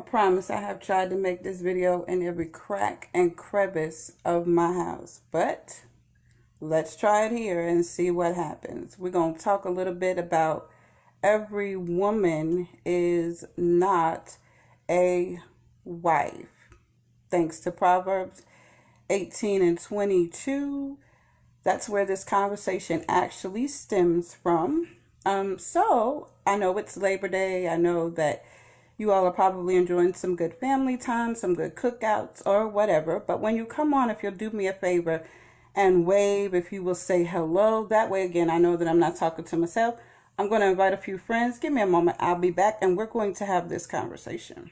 promise I have tried to make this video in every crack and crevice of my house, but let's try it here and see what happens. We're going to talk a little bit about every woman is not a wife. Thanks to Proverbs 18 and 22. That's where this conversation actually stems from. So I know it's Labor Day. I know that you all are probably enjoying some good family time, some good cookouts or whatever. But when you come on, if you'll do me a favor and wave, if you will say hello, that way, again, I know that I'm not talking to myself. I'm going to invite a few friends. Give me a moment. I'll be back and we're going to have this conversation.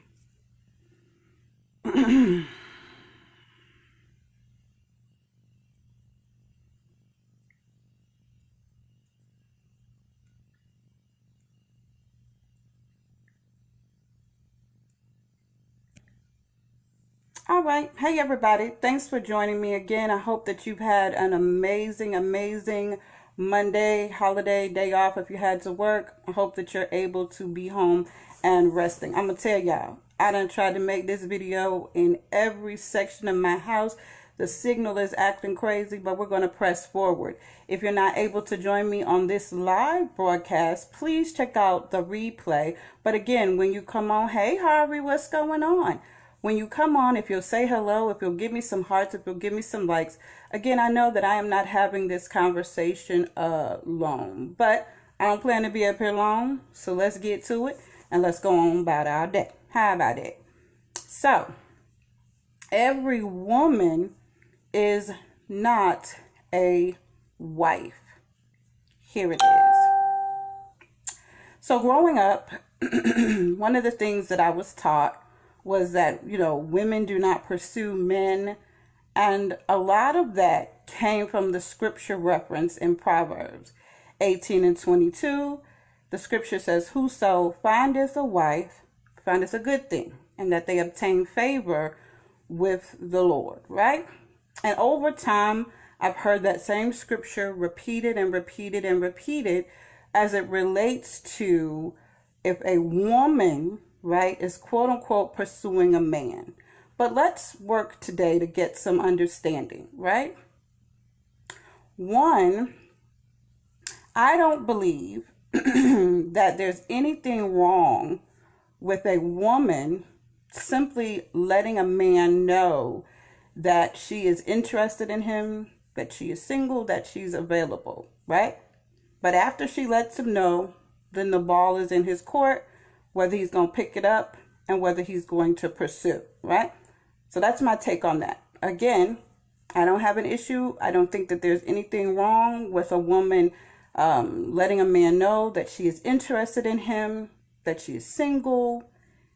All right. Hey, everybody. Thanks for joining me again. I hope that you've had an amazing Monday, holiday, day off if you had to work. I hope that you're able to be home and resting. I'm going to tell y'all, I done tried to make this video in every section of my house. The signal is acting crazy, but we're going to press forward. If you're not able to join me on this live broadcast, please check out the replay. But again, when you come on, hey, Harvey, what's going on? When you come on, if you'll say hello, if you'll give me some hearts, if you'll give me some likes. Again, I know that I am not having this conversation long, but I don't plan to be up here long. So let's get to it and let's go on about our day. How about it? So, every woman is not a wife. Here it is. So growing up, one of the things that I was taught was that, women do not pursue men. And a lot of that came from the scripture reference in Proverbs 18 and 22. The scripture says, whoso findeth a wife findeth a good thing, and that they obtain favor with the Lord, right? And over time, I've heard that same scripture repeated and repeated and repeated as it relates to if a woman, right, is quote unquote pursuing a man. But let's work today to get some understanding, right? One, I don't believe that there's anything wrong with a woman simply letting a man know that she is interested in him, that she is single, that she's available, right? But after she lets him know, then the ball is in his court, whether he's going to pick it up and whether he's going to pursue, right? So that's my take on that. Again, I don't have an issue. I don't think that there's anything wrong with a woman letting a man know that she is interested in him, that she is single,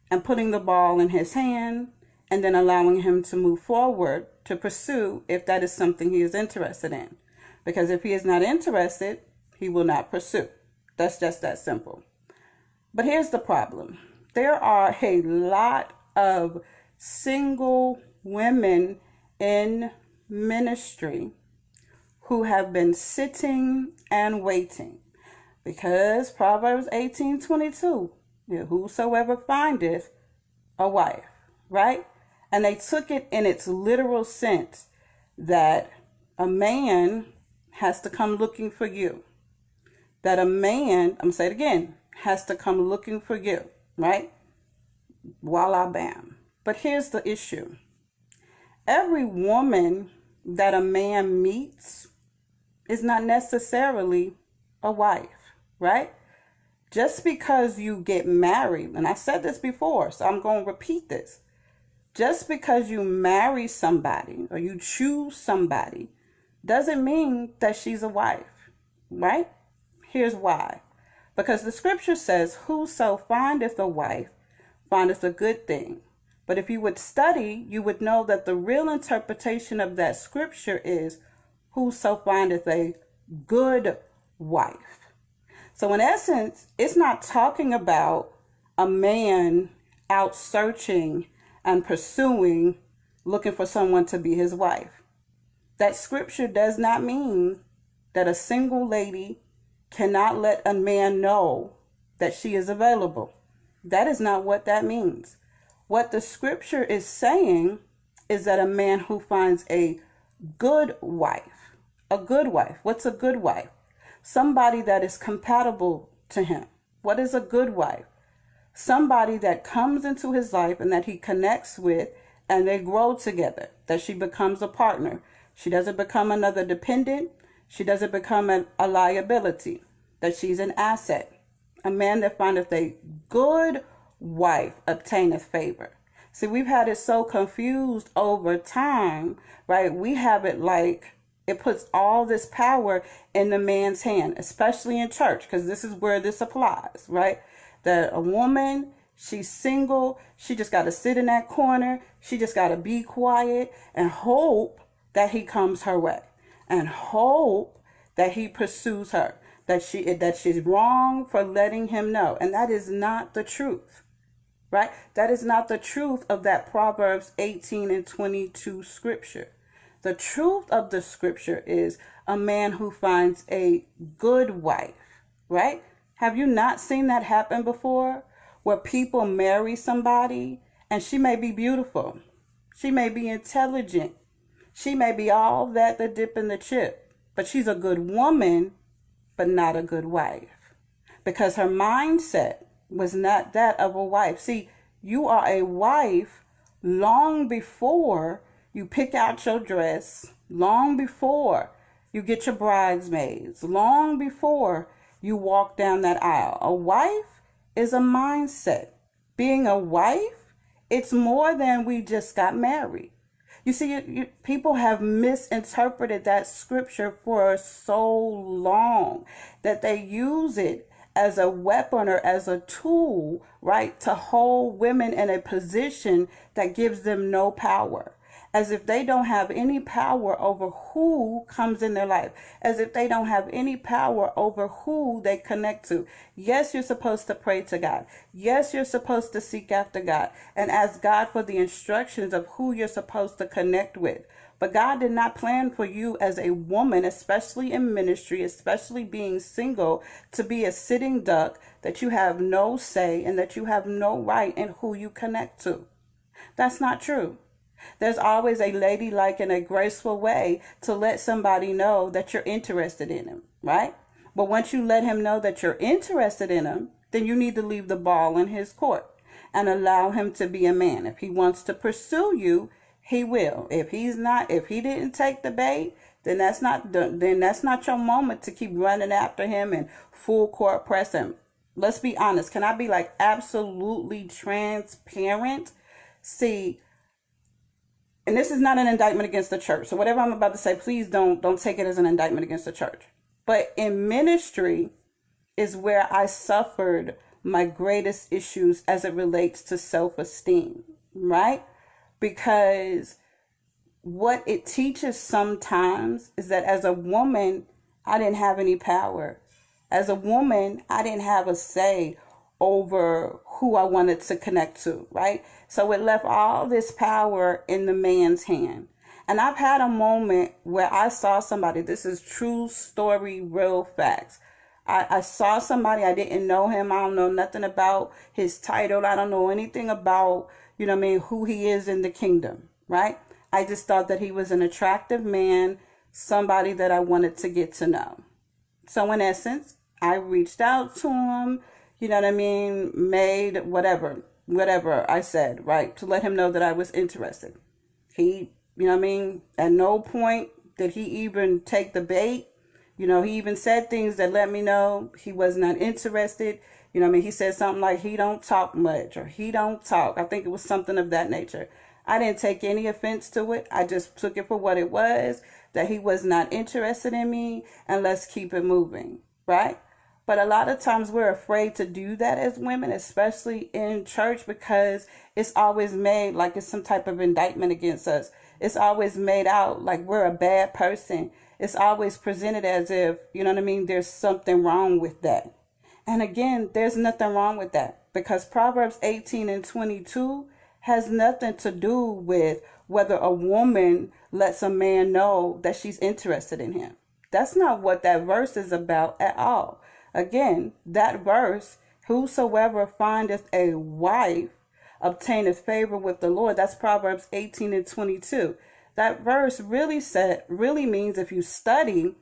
and putting the ball in his hand, and then allowing him to move forward to pursue if that is something he is interested in. Because if he is not interested, he will not pursue. That's just that simple. But here's the problem. There are a lot of single women in ministry who have been sitting and waiting, because Proverbs 18:22, whosoever findeth a wife, right? And they took it in its literal sense that a man has to come looking for you. That a man, I'm going to say it again, has to come looking for you, right? Voila, bam. But here's the issue. Every woman that a man meets is not necessarily a wife, right? Just because you get married, and I said this before, so I'm going to repeat this. Just because you marry somebody or you choose somebody doesn't mean that she's a wife, right? Here's why. Because the scripture says, whoso findeth a wife findeth a good thing. But if you would study, you would know that the real interpretation of that scripture is, whoso findeth a good wife. So in essence, it's not talking about a man out searching and pursuing, looking for someone to be his wife. That scripture does not mean that a single lady cannot let a man know that she is available. That is not what that means. What the scripture is saying is that a man who finds a good wife, what's a good wife? Somebody that is compatible to him. What is a good wife? Somebody that comes into his life and that he connects with and they grow together, that she becomes a partner. She doesn't become another dependent. She doesn't become a liability, that she's an asset. A man that findeth a good wife obtaineth favor. See, we've had it so confused over time, right? We have it like it puts all this power in the man's hand, especially in church, because this is where this applies, right? That a woman, she's single, she just got to sit in that corner, she just got to be quiet and hope that he comes her way, and hope that he pursues her, that she's wrong for letting him know. And that is not the truth, right? That is not the truth of that Proverbs 18 and 22 scripture. The truth of the scripture is a man who finds a good wife, right? Have you not seen that happen before? Where people marry somebody and she may be beautiful, she may be intelligent, she may be all that, the dip in the chip, but she's a good woman, but not a good wife, because her mindset was not that of a wife. See, you are a wife long before you pick out your dress, long before you get your bridesmaids, long before you walk down that aisle. A wife is a mindset. Being a wife, it's more than we just got married. You see, people have misinterpreted that scripture for so long that they use it as a weapon or as a tool, right, to hold women in a position that gives them no power. As if they don't have any power over who comes in their life, as if they don't have any power over who they connect to. Yes, you're supposed to pray to God. Yes, you're supposed to seek after God and ask God for the instructions of who you're supposed to connect with. But God did not plan for you as a woman, especially in ministry, especially being single, to be a sitting duck, that you have no say and that you have no right in who you connect to. That's not true. There's always a ladylike and a graceful way to let somebody know that you're interested in him, right? But once you let him know that you're interested in him, then you need to leave the ball in his court and allow him to be a man. If he wants to pursue you, he will. If he didn't take the bait, then that's not your moment to keep running after him and full court press him. Let's be honest. Can I be like absolutely transparent? See, and this is not an indictment against the church. So whatever I'm about to say, please don't take it as an indictment against the church. But in ministry is where I suffered my greatest issues as it relates to self-esteem, right? Because what it teaches sometimes is that as a woman, I didn't have any power. As a woman, I didn't have a say over who I wanted to connect to, right? So it left all this power in the man's hand. And I've had a moment where I saw somebody, this is true story, real facts. I saw somebody, I didn't know him. I don't know nothing about his title. I don't know anything about, who he is in the kingdom, right? I just thought that he was an attractive man, somebody that I wanted to get to know. So in essence, I reached out to him, made whatever I said, right, to let him know that I was interested. He, at no point did he even take the bait. He even said things that let me know he was not interested. He said something like, he don't talk much, or he don't talk. I think it was something of that nature. I didn't take any offense to it. I just took it for what it was, that he was not interested in me, and let's keep it moving, right? But a lot of times we're afraid to do that as women, especially in church, because it's always made like it's some type of indictment against us. It's always made out like we're a bad person. It's always presented as if, there's something wrong with that. And again, there's nothing wrong with that, because Proverbs 18 and 22 has nothing to do with whether a woman lets a man know that she's interested in him. That's not what that verse is about at all. Again, that verse, whosoever findeth a wife obtaineth favor with the Lord. That's Proverbs 18:22. That verse really means, if you study,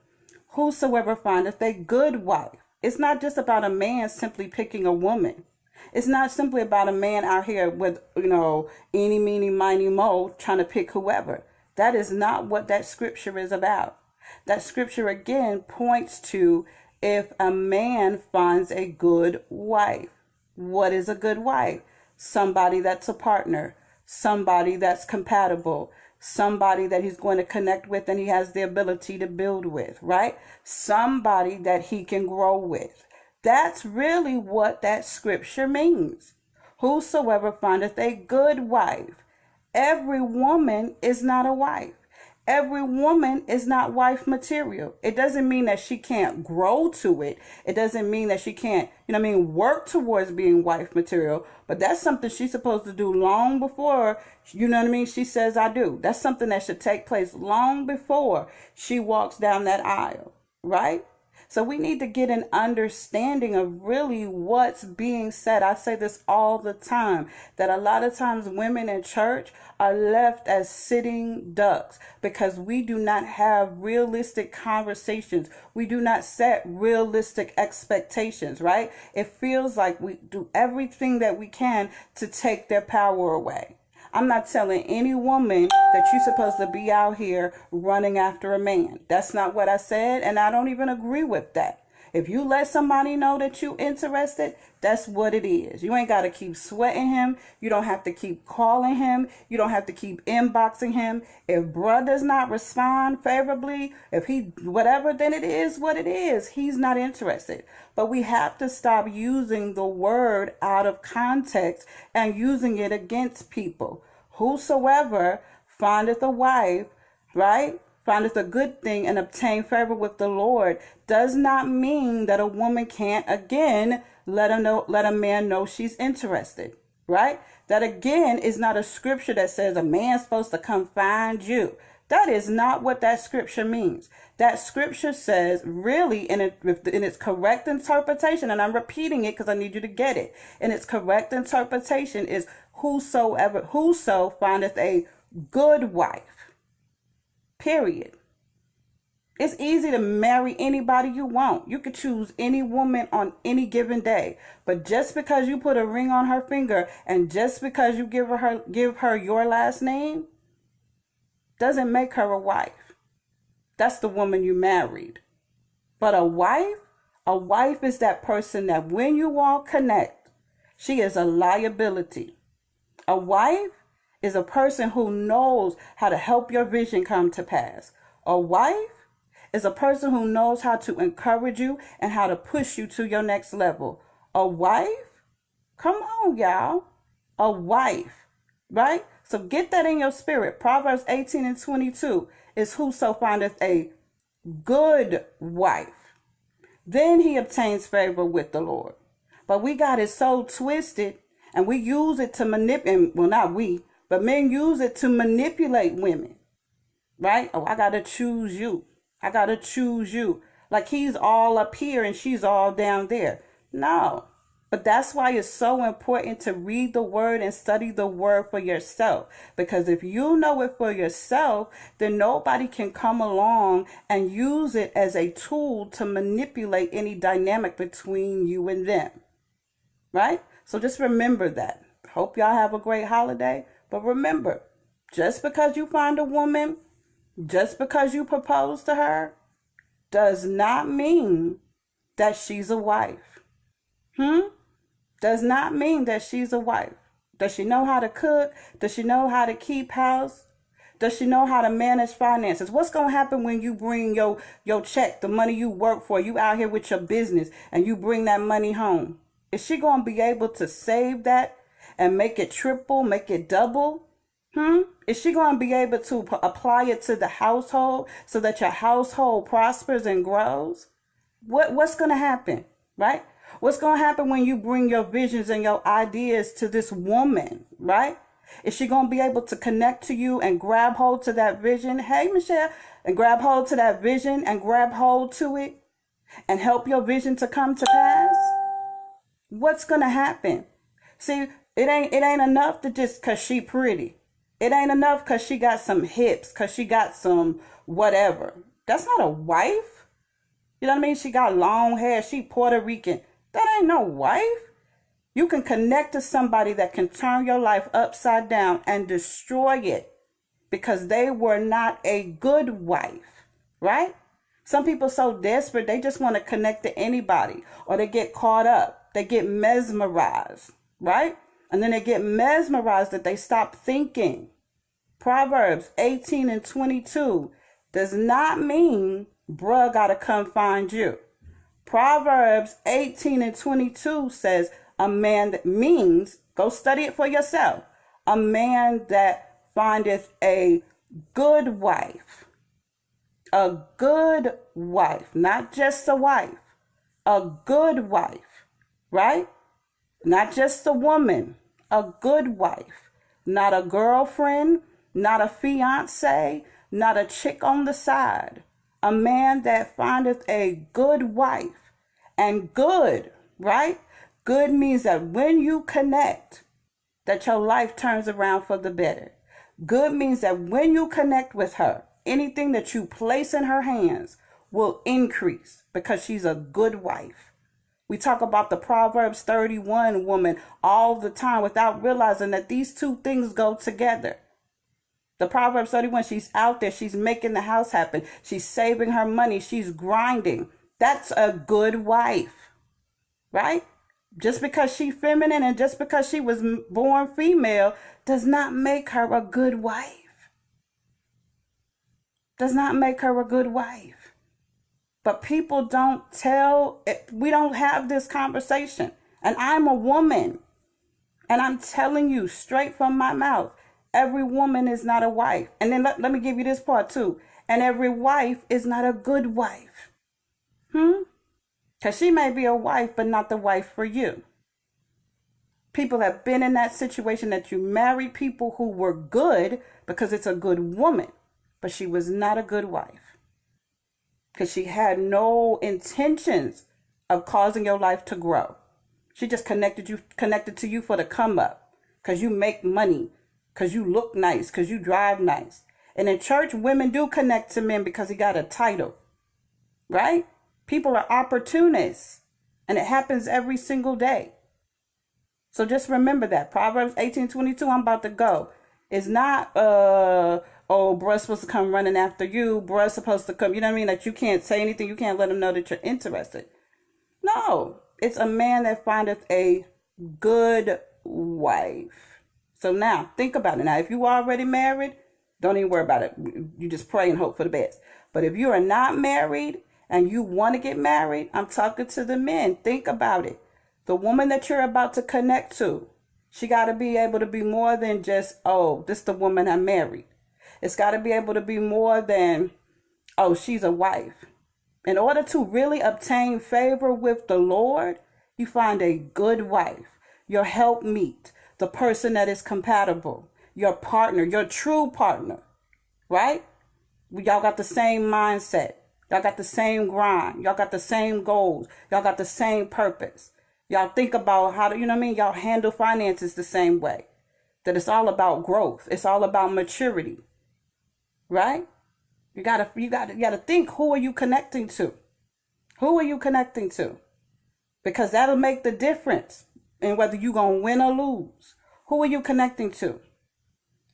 whosoever findeth a good wife. It's not just about a man simply picking a woman. It's not simply about a man out here with, eeny, meeny, miny, mo, trying to pick whoever. That is not what that scripture is about. That scripture again points to, if a man finds a good wife. What is a good wife? Somebody that's a partner, somebody that's compatible, somebody that he's going to connect with and he has the ability to build with, right? Somebody that he can grow with. That's really what that scripture means. Whosoever findeth a good wife. Every woman is not a wife. Every woman is not wife material. It doesn't mean that she can't grow to it. It doesn't mean that she can't, work towards being wife material. But that's something she's supposed to do long before, she says, I do. That's something that should take place long before she walks down that aisle, right? So we need to get an understanding of really what's being said. I say this all the time, that a lot of times women in church are left as sitting ducks because we do not have realistic conversations. We do not set realistic expectations, right? It feels like we do everything that we can to take their power away. I'm not telling any woman that you're supposed to be out here running after a man. That's not what I said, and I don't even agree with that. If you let somebody know that you're interested, that's what it is. You ain't got to keep sweating him. You don't have to keep calling him. You don't have to keep inboxing him. If bruh does not respond favorably, if he whatever, then it is what it is. He's not interested. But we have to stop using the word out of context and using it against people. Whosoever findeth a wife, right? Findeth a good thing and obtain favor with the Lord, does not mean that a woman can't again let a man know she's interested, right? That again is not a scripture that says a man's supposed to come find you. That is not what that scripture means. That scripture says, really, in its correct interpretation, and I'm repeating it because I need you to get it. In its correct interpretation is whoso findeth a good wife. Period. It's easy to marry anybody you want. You could choose any woman on any given day. But just because you put a ring on her finger and just because you give her your last name doesn't make her a wife. That's the woman you married. But a wife is that person that when you all connect, she is a liability. A wife is a person who knows how to help your vision come to pass. A wife is a person who knows how to encourage you and how to push you to your next level. A wife? Come on, y'all. A wife, right? So get that in your spirit. Proverbs 18:22 is whoso findeth a good wife. Then he obtains favor with the Lord. But we got it so twisted and we use it to manipulate, well, not we, but men use it to manipulate women, right? Oh, I got to choose you. I got to choose you. Like he's all up here and she's all down there. No. But that's why it's so important to read the word and study the word for yourself. Because if you know it for yourself, then nobody can come along and use it as a tool to manipulate any dynamic between you and them. Right? So just remember that. Hope y'all have a great holiday. But remember, just because you find a woman, just because you propose to her, does not mean that she's a wife. Does not mean that she's a wife. Does she know how to cook? Does she know how to keep house? Does she know how to manage finances? What's going to happen when you bring your check, the money you work for, you out here with your business, and you bring that money home? Is she going to be able to save that and make it triple, make it double? Is she going to be able to apply it to the household so that your household prospers and grows? What's going to happen, right? What's going to happen when you bring your visions and your ideas to this woman, right? Is she going to be able to connect to you and grab hold to that vision? Hey, Michelle, and grab hold to that vision and grab hold to it and help your vision to come to pass? What's going to happen? See, It ain't enough to just cause she pretty. It ain't enough cause she got some hips, cause she got some whatever. That's not a wife. You know what I mean? She got long hair. She Puerto Rican. That ain't no wife. You can connect to somebody that can turn your life upside down and destroy it because they were not a good wife, right? Some people so desperate, they just want to connect to anybody, or they get caught up. They get mesmerized, right? And then they get mesmerized that they stop thinking. Proverbs 18 and 22 does not mean bruh gotta come find you. Proverbs 18 and 22 says a man that means, go study it for yourself, a man that findeth a good wife. A good wife, not just a wife, a good wife, right? Not just a woman, a good wife, not a girlfriend, not a fiance, not a chick on the side. A man that findeth a good wife. And good, right? Good means that when you connect, that your life turns around for the better. Good means that when you connect with her, anything that you place in her hands will increase because she's a good wife. We talk about the Proverbs 31 woman all the time without realizing that these two things go together. The Proverbs 31, she's out there, she's making the house happen, she's saving her money, she's grinding. That's a good wife, right? Just because she's feminine and just because she was born female does not make her a good wife. Does not make her a good wife. But people don't we don't have this conversation. And I'm a woman. And I'm telling you straight from my mouth, every woman is not a wife. And then let me give you this part too. And every wife is not a good wife. Because she may be a wife, but not the wife for you. People have been in that situation that you married people who were good because it's a good woman, but she was not a good wife. Because she had no intentions of causing your life to grow. She just connected to you for the come up. Because you make money. Because you look nice. Because you drive nice. And in church, women do connect to men because he got a title. Right? People are opportunists. And it happens every single day. So just remember that. Proverbs 18:22, I'm about to go. It's not, bruh's supposed to come running after you. Bruh's supposed to come, you know what I mean? That you can't say anything. You can't let him know that you're interested. No, it's a man that findeth a good wife. So now, think about it. Now, if you are already married, don't even worry about it. You just pray and hope for the best. But if you are not married and you want to get married, I'm talking to the men. Think about it. The woman that you're about to connect to, she got to be able to be more than just, this is the woman I married. It's got to be able to be more than, she's a wife. In order to really obtain favor with the Lord, you find a good wife, your helpmeet, the person that is compatible, your partner, your true partner, right? Y'all got the same mindset. Y'all got the same grind. Y'all got the same goals. Y'all got the same purpose. Y'all think about how to, you know what I mean? Y'all handle finances the same way. That it's all about growth. It's all about maturity. Right? You gotta think, who are you connecting to? Who are you connecting to? Because that'll make the difference in whether you're gonna win or lose. Who are you connecting to?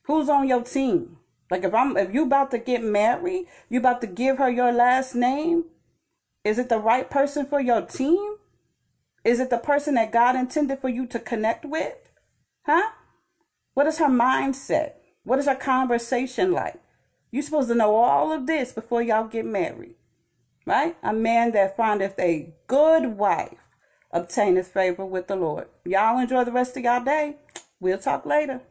Who's on your team? Like if you about to get married, you about to give her your last name, is it the right person for your team? Is it the person that God intended for you to connect with? Huh? What is her mindset? What is her conversation like? You're supposed to know all of this before y'all get married. Right? A man that findeth a good wife obtaineth favor with the Lord. Y'all enjoy the rest of y'all day. We'll talk later.